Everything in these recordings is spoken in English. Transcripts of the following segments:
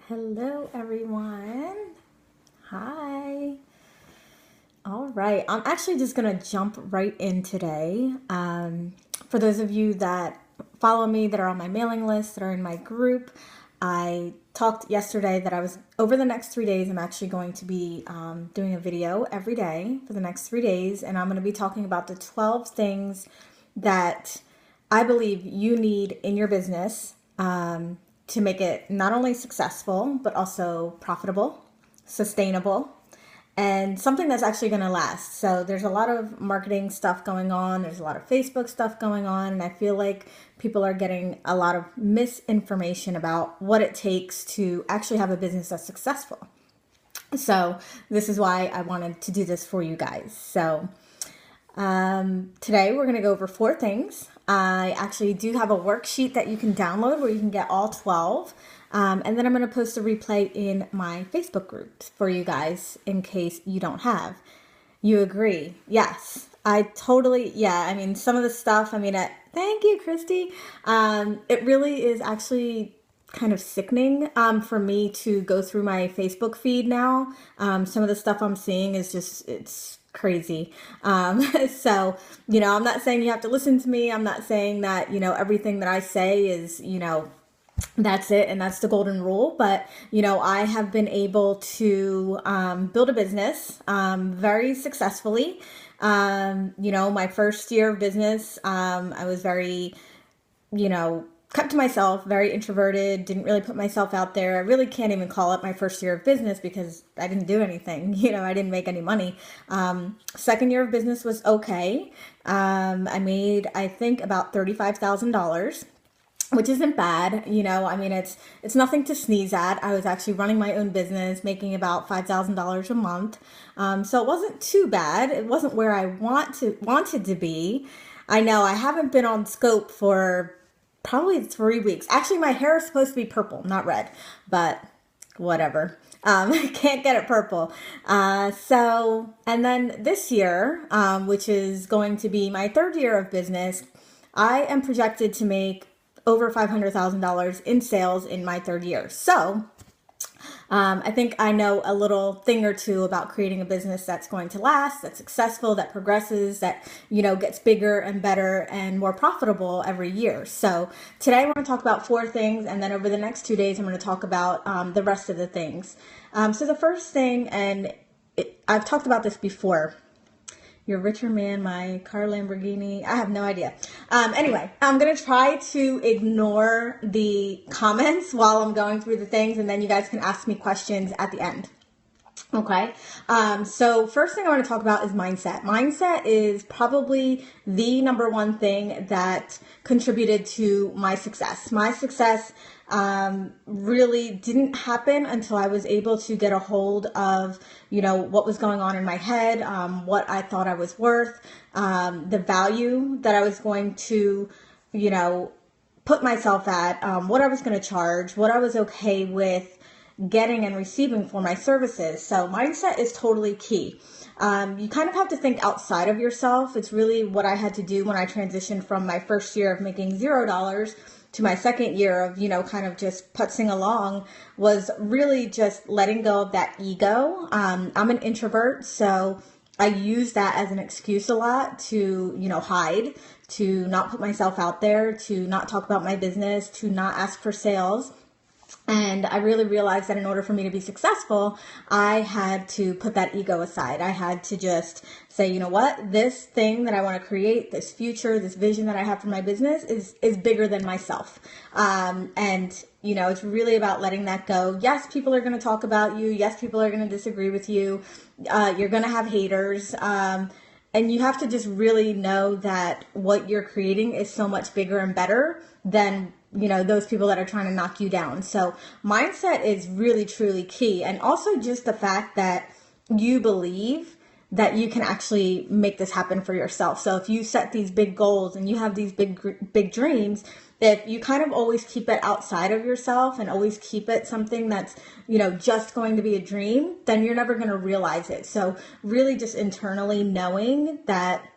Hello, everyone. Hi. All right. I'm actually just going to jump right in today. For those of you that follow me, that are on my mailing list, that are in my group, I talked yesterday that I was, over the next 3 days, I'm actually going to be doing a video every day for the next 3 days. And I'm going to be talking about the 12 things that I believe you need in your business to make it not only successful, but also profitable, sustainable, and something that's actually going to last. So there's a lot of marketing stuff going on. There's a lot of Facebook stuff going on. And I feel like people are getting a lot of misinformation about what it takes to actually have a business that's successful. So this is why I wanted to do this for you guys. So today we're going to go over 4 things. I actually do have a worksheet that you can download where you can get all 12. And then I'm going to post a replay in my Facebook group for you guys in case you don't have. You agree? Yes. I totally, yeah. I mean, some of the stuff, thank you, Christy. It really is actually kind of sickening for me to go through my Facebook feed now. Some of the stuff I'm seeing is just, it's crazy. So, I'm not saying you have to listen to me. I'm not saying that, everything that I say is, that's it and that's the golden rule. But, I have been able to build a business very successfully. My first year of business, I was very, kept to myself, very introverted, didn't really put myself out there. I really can't even call it my first year of business because I didn't do anything. I didn't make any money. Second year of business was okay. I made, I think, about $35,000. Which isn't bad, it's nothing to sneeze at. I was actually running my own business, making about $5,000 a month. So it wasn't too bad. It wasn't where I wanted to be. I know I haven't been on scope for probably 3 weeks. Actually, my hair is supposed to be purple, not red, but whatever. I can't get it purple. And then this year, which is going to be my 3rd year of business, I am projected to make over $500,000 in sales in my 3rd year. So I think I know a little thing or two about creating a business that's going to last, that's successful, that progresses, that, gets bigger and better and more profitable every year. So today I want to talk about 4 things, and then over the next 2 days, I'm going to talk about the rest of the things. So the first thing, and I've talked about this before, your richer man, my car Lamborghini. I have no idea. Anyway, I'm going to try to ignore the comments while I'm going through the things, and then you guys can ask me questions at the end. Okay. So first thing I want to talk about is mindset. Mindset is probably the number one thing that contributed to my success. My success really didn't happen until I was able to get a hold of, what was going on in my head, what I thought I was worth, the value that I was going to, put myself at, what I was going to charge, what I was okay with getting and receiving for my services. So mindset is totally key. You kind of have to think outside of yourself. It's really what I had to do when I transitioned from my first year of making $0 to my second year of, kind of just putzing along, was really just letting go of that ego. I'm an introvert, so I use that as an excuse a lot to, hide, to not put myself out there, to not talk about my business, to not ask for sales. And I really realized that in order for me to be successful, I had to put that ego aside. I had to just say, you know what, this thing that I want to create, this future, this vision that I have for my business is bigger than myself. It's really about letting that go. Yes, people are going to talk about you. Yes, people are going to disagree with you. You're going to have haters. And you have to just really know that what you're creating is so much bigger and better than those people that are trying to knock you down. So mindset is really, truly key. And also just the fact that you believe that you can actually make this happen for yourself. So if you set these big goals and you have these big dreams, if you kind of always keep it outside of yourself and always keep it something that's, just going to be a dream, then you're never going to realize it. So really just internally knowing that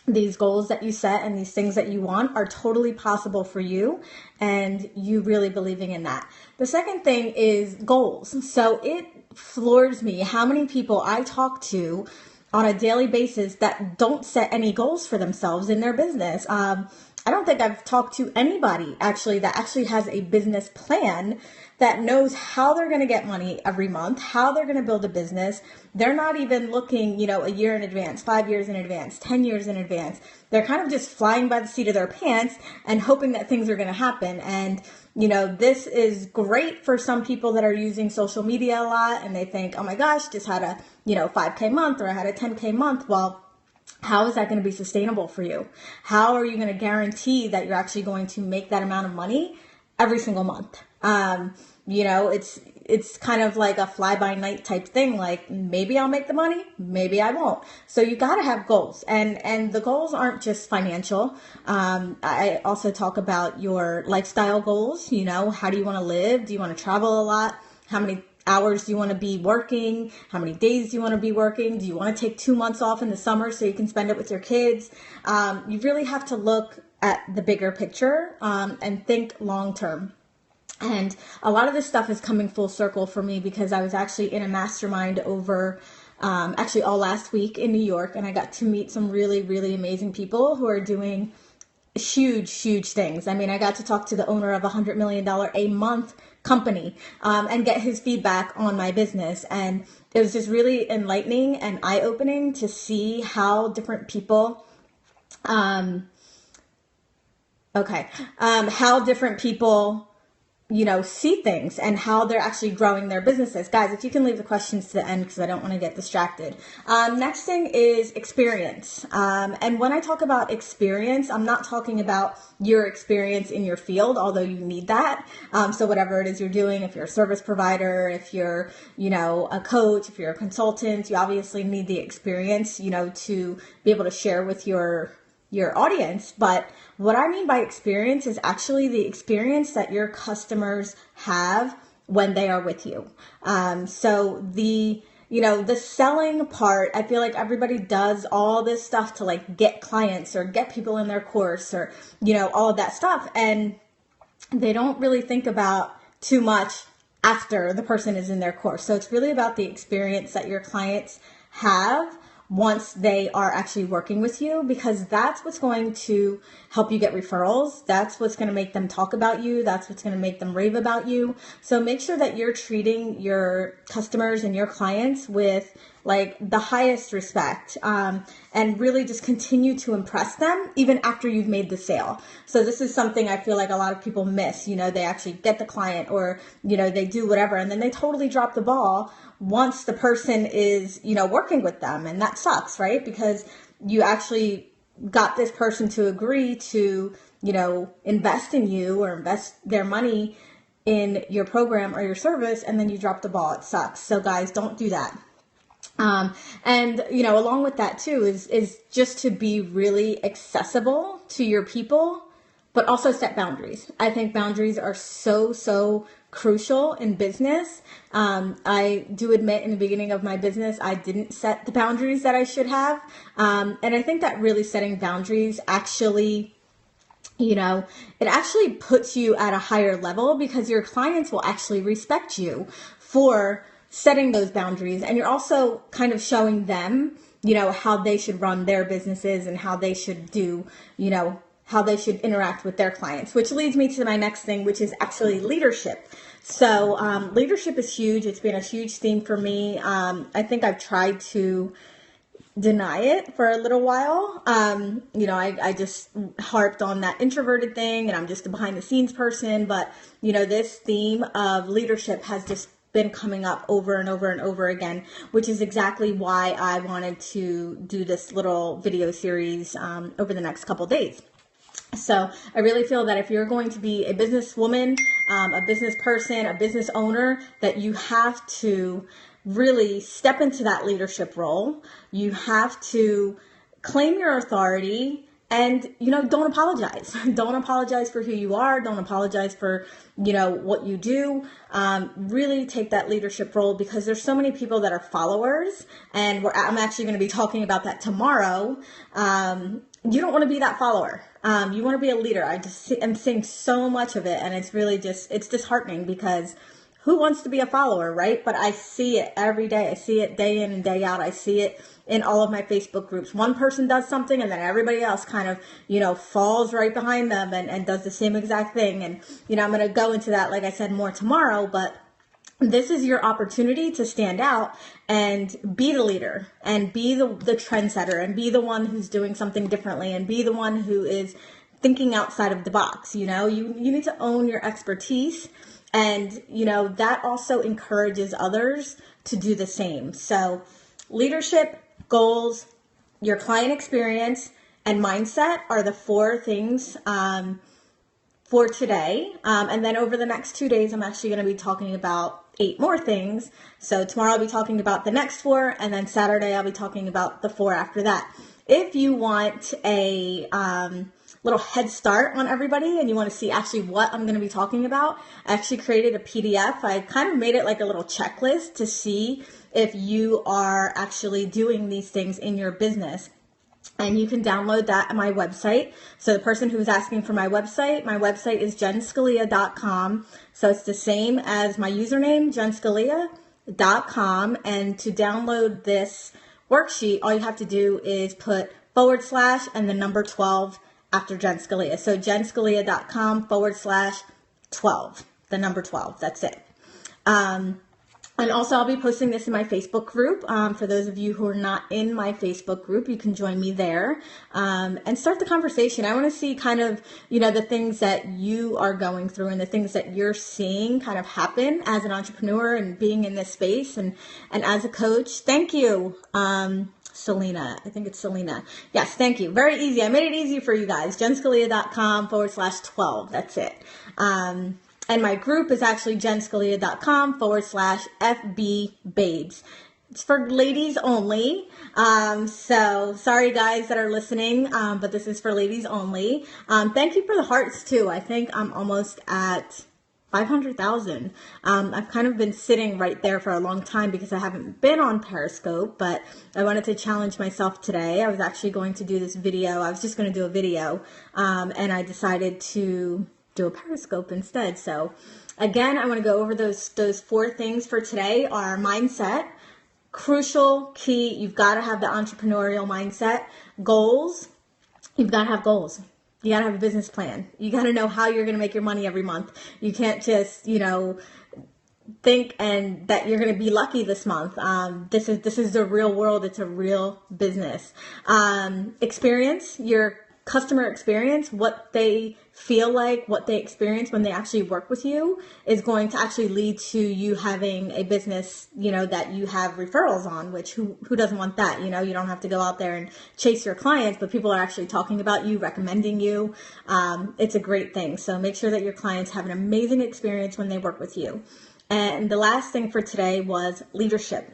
these goals that you set and these things that you want are totally possible for you, and you really believing in that. The second thing is goals. So it floors me how many people I talk to on a daily basis that don't set any goals for themselves in their business. I don't think I've talked to anybody that actually has a business plan that knows how they're going to get money every month, how they're going to build a business. They're not even looking, a year in advance, 5 years in advance, 10 years in advance. They're kind of just flying by the seat of their pants and hoping that things are going to happen. And, this is great for some people that are using social media a lot, and they think, oh my gosh, just had a, 5K month, or I had a 10K month. Well, how is that going to be sustainable for you? How are you going to guarantee that you're actually going to make that amount of money every single month? It's kind of like a fly by night type thing. Like, maybe I'll make the money, maybe I won't. So you got to have goals, and the goals aren't just financial. I also talk about your lifestyle goals. How do you want to live? Do you want to travel a lot? How many hours do you want to be working? How many days do you want to be working? Do you want to take 2 months off in the summer so you can spend it with your kids? You really have to look at the bigger picture and think long term. And a lot of this stuff is coming full circle for me because I was actually in a mastermind over all last week in New York, and I got to meet some really, really amazing people who are doing huge, huge things. I mean, I got to talk to the owner of $100 million a month company and get his feedback on my business. And it was just really enlightening and eye-opening to see how different people, see things and how they're actually growing their businesses. Guys, if you can leave the questions to the end because I don't want to get distracted. Next thing is experience. And when I talk about experience, I'm not talking about your experience in your field, although you need that. So whatever it is you're doing, if you're a service provider, if you're, a coach, if you're a consultant, you obviously need the experience, to be able to share with your audience. But what I mean by experience is actually the experience that your customers have when they are with you. So the selling part, I feel like everybody does all this stuff to like get clients or get people in their course or, all of that stuff. And they don't really think about too much after the person is in their course. So it's really about the experience that your clients have once they are actually working with you, because that's what's going to help you get referrals. That's what's going to make them talk about you. That's what's going to make them rave about you. So make sure that you're treating your customers and your clients with like the highest respect, and really just continue to impress them even after you've made the sale. So this is something I feel like a lot of people miss. They actually get the client or, they do whatever, and then they totally drop the ball once the person is, working with them. And that sucks, right? Because you actually got this person to agree to, invest in you or invest their money in your program or your service, and then you drop the ball. It sucks. So guys, don't do that. And along with that too is just to be really accessible to your people, but also set boundaries. I think boundaries are so crucial in business. I do admit in the beginning of my business, I didn't set the boundaries that I should have. And I think that really setting boundaries actually, it actually puts you at a higher level because your clients will actually respect you for setting those boundaries. And you're also kind of showing them, how they should run their businesses and how they should do, how they should interact with their clients, which leads me to my next thing, which is actually leadership. So leadership is huge. It's been a huge theme for me. I think I've tried to deny it for a little while. I just harped on that introverted thing and I'm just a behind the scenes person. But, this theme of leadership has just been coming up over and over and over again, which is exactly why I wanted to do this little video series over the next couple days. So I really feel that if you're going to be a businesswoman, a business person, a business owner, that you have to really step into that leadership role. You have to claim your authority And, you know, don't apologize. Don't apologize for who you are. Don't apologize for, you know, what you do. Really take that leadership role, because there's so many people that are followers, and I'm actually going to be talking about that tomorrow. You don't want to be that follower. You want to be a leader. I'm seeing so much of it, and it's really it's disheartening, because who wants to be a follower, right? But I see it every day. I see it day in and day out. I see it in all of my Facebook groups. One person does something, and then everybody else kind of, you know, falls right behind them and does the same exact thing. And, you know, I'm going to go into that, like I said, more tomorrow, but this is your opportunity to stand out and be the leader, and be the trendsetter, and be the one who's doing something differently, and be the one who is thinking outside of the box. You know, you need to own your expertise. And, you know, that also encourages others to do the same. So leadership, goals, your client experience, and mindset are the 4 things for today. And then over the next 2 days, I'm actually going to be talking about 8 more things. So tomorrow I'll be talking about the next 4, and then Saturday I'll be talking about the 4 after that. If you want a little head start on everybody, and you want to see actually what I'm going to be talking about, I actually created a PDF. I kind of made it like a little checklist to see if you are actually doing these things in your business. And you can download that at my website. So the person who's asking for my website is jennscalia.com. So it's the same as my username, jennscalia.com. And to download this worksheet, all you have to do is put / and the number 12 after Jen Scalia. So jennscalia.com /12, the number 12. That's it. And also I'll be posting this in my Facebook group. For those of you who are not in my Facebook group, you can join me there and start the conversation. I want to see kind of, you know, the things that you are going through and the things that you're seeing kind of happen as an entrepreneur and being in this space and as a coach. Thank you. Selena. I think it's Selena. Yes, thank you. Very easy. I made it easy for you guys. jennscalia.com /12. That's it. And my group is actually jennscalia.com /FB Babes. It's for ladies only. So sorry guys that are listening, but this is for ladies only. Thank you for the hearts too. I think I'm almost at 500,000. I've kind of been sitting right there for a long time because I haven't been on Periscope, but I wanted to challenge myself today. I was actually going to do this video. I was just going to do a video, and I decided to do a Periscope instead. So again, I want to go over those 4 things for today. Are mindset, crucial, key. You've got to have the entrepreneurial mindset. Goals, you've got to have goals. You got to have a business plan. You got to know how you're going to make your money every month. You can't just, you know, think that you're going to be lucky this month. This is the real world. It's a real business. Experience, your customer experience, what they feel like, what they experience when they actually work with you is going to actually lead to you having a business, you know, that you have referrals on, which who doesn't want that? You know, you don't have to go out there and chase your clients, but people are actually talking about you, recommending you. It's a great thing. So make sure that your clients have an amazing experience when they work with you. And the last thing for today was leadership.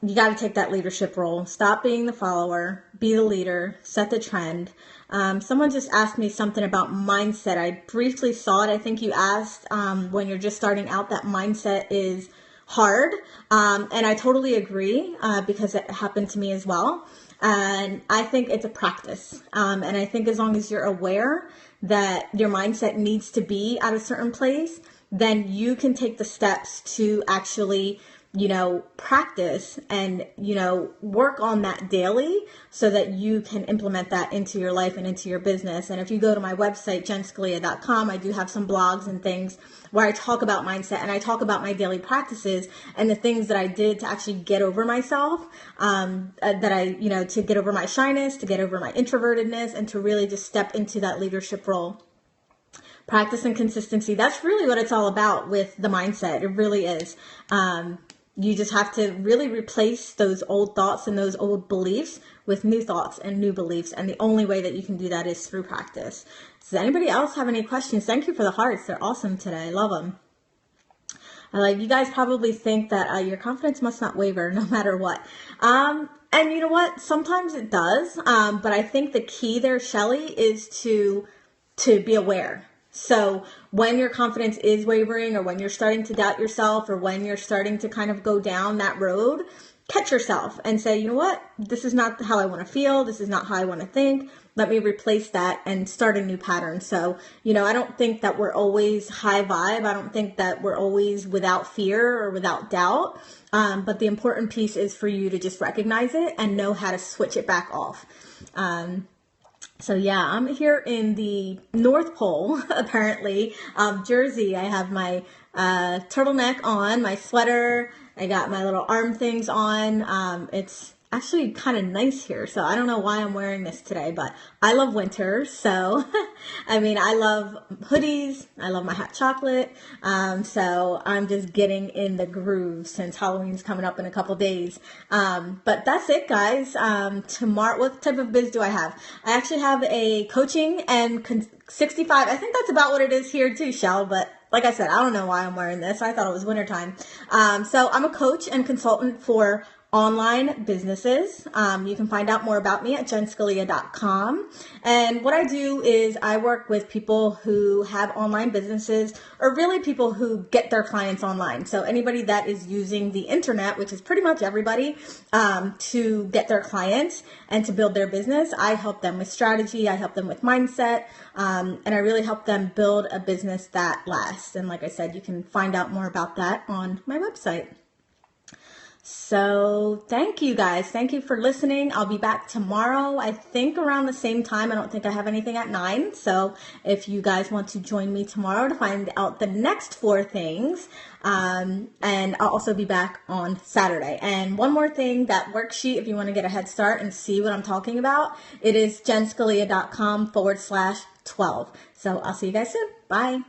You got to take that leadership role. Stop being the follower, be the leader, set the trend. Someone just asked me something about mindset. I briefly saw it. I think you asked when you're just starting out that mindset is hard. And I totally agree because it happened to me as well. And I think it's a practice. And I think as long as you're aware that your mindset needs to be at a certain place, then you can take the steps to actually, you know, practice and, you know, work on that daily so that you can implement that into your life and into your business. And if you go to my website, jennscalia.com, I do have some blogs and things where I talk about mindset and I talk about my daily practices and the things that I did to actually get over myself, to get over my shyness, to get over my introvertedness, and to really just step into that leadership role. Practice and consistency. That's really what it's all about with the mindset. It really is. You just have to really replace those old thoughts and those old beliefs with new thoughts and new beliefs. And the only way that you can do that is through practice. Does anybody else have any questions? Thank you for the hearts. They're awesome today. I love them. You guys probably think that your confidence must not waver no matter what. And you know what? Sometimes it does. But I think the key there, Shelly, is to be aware. So when your confidence is wavering, or when you're starting to doubt yourself, or when you're starting to kind of go down that road, catch yourself and say, you know what? This is not how I want to feel. This is not how I want to think. Let me replace that and start a new pattern. So, I don't think that we're always high vibe. I don't think that we're always without fear or without doubt. But the important piece is for you to just recognize it and know how to switch it back off. So yeah, I'm here in the North Pole, apparently, of Jersey. I have my turtleneck on, my sweater. I got my little arm things on. It's actually kind of nice here, so I don't know why I'm wearing this today, but I love winter. So, I love hoodies. I love my hot chocolate. So I'm just getting in the groove since Halloween's coming up in a couple days. But that's it, guys. Tomorrow, what type of biz do I have? I actually have a coaching and 65. I think that's about what it is here too, Shell, but like I said, I don't know why I'm wearing this. I thought it was wintertime. So I'm a coach and consultant for online businesses. You can find out more about me at jennscalia.com. And what I do is I work with people who have online businesses, or really people who get their clients online. So anybody that is using the internet, which is pretty much everybody, to get their clients and to build their business, I help them with strategy. I help them with mindset. And I really help them build a business that lasts. And like I said, you can find out more about that on my website. So thank you guys. Thank you for listening. I'll be back tomorrow, I think around the same time. I don't think I have anything at 9. So if you guys want to join me tomorrow to find out the next 4 things, and I'll also be back on Saturday. And one more thing, that worksheet, if you want to get a head start and see what I'm talking about, it is jennscalia.com/12. So I'll see you guys soon. Bye.